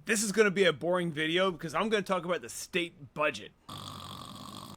This is going to be a boring video because I'm going to talk about the state budget.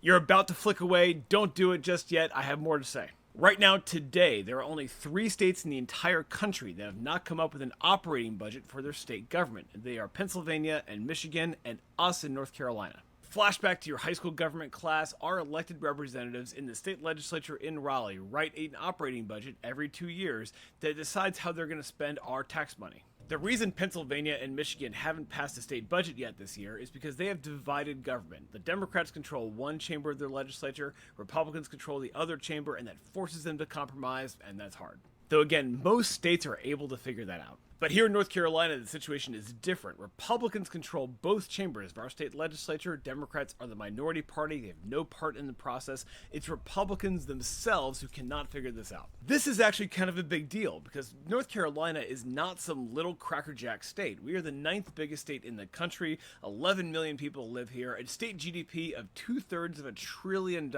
You're about to flick away. Don't do it just yet. I have more to say. Right now, today, there are only 3 states in the entire country that have not come up with an operating budget for their state government. They are Pennsylvania and Michigan and us in North Carolina. Flashback to your high school government class, our elected representatives in the state legislature in Raleigh write an operating budget every 2 years that decides how they're going to spend our tax money. The reason Pennsylvania and Michigan haven't passed a state budget yet this year is because they have divided government. The Democrats control one chamber of their legislature, Republicans control the other chamber, and that forces them to compromise, and that's hard. Though again, most states are able to figure that out. But here in North Carolina, the situation is different. Republicans control both chambers of our state legislature. Democrats are the minority party. They have no part in the process. It's Republicans themselves who cannot figure this out. This is actually kind of a big deal because North Carolina is not some little crackerjack state. We are the 9th biggest state in the country. 11 million people live here. A state GDP of 2/3 of $1 trillion.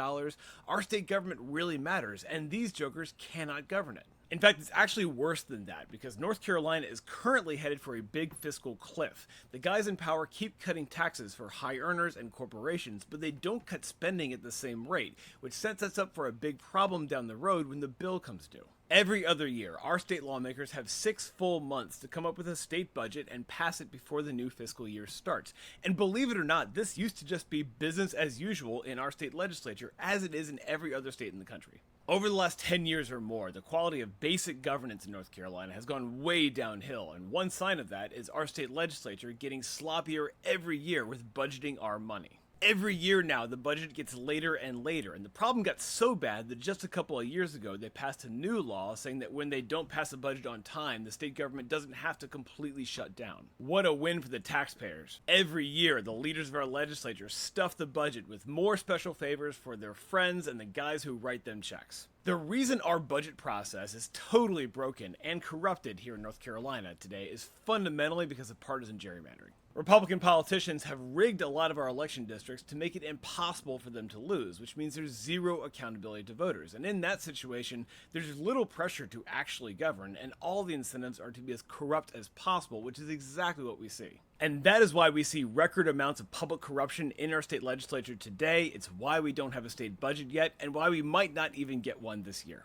Our state government really matters, and these jokers cannot govern it. In fact, it's actually worse than that, because North Carolina is currently headed for a big fiscal cliff. The guys in power keep cutting taxes for high earners and corporations, but they don't cut spending at the same rate, which sets us up for a big problem down the road when the bill comes due. Every other year, our state lawmakers have 6 full months to come up with a state budget and pass it before the new fiscal year starts. And believe it or not, this used to just be business as usual in our state legislature, as it is in every other state in the country. Over the last 10 years or more, the quality of basic governance in North Carolina has gone way downhill, and one sign of that is our state legislature getting sloppier every year with budgeting our money. Every year now, the budget gets later and later, and the problem got so bad that just a couple of years ago, they passed a new law saying that when they don't pass a budget on time, the state government doesn't have to completely shut down. What a win for the taxpayers. Every year, the leaders of our legislature stuff the budget with more special favors for their friends and the guys who write them checks. The reason our budget process is totally broken and corrupted here in North Carolina today is fundamentally because of partisan gerrymandering. Republican politicians have rigged a lot of our election districts to make it impossible for them to lose, which means there's zero accountability to voters. And in that situation, there's little pressure to actually govern, and all the incentives are to be as corrupt as possible, which is exactly what we see. And that is why we see record amounts of public corruption in our state legislature today. It's why we don't have a state budget yet, and why we might not even get one this year.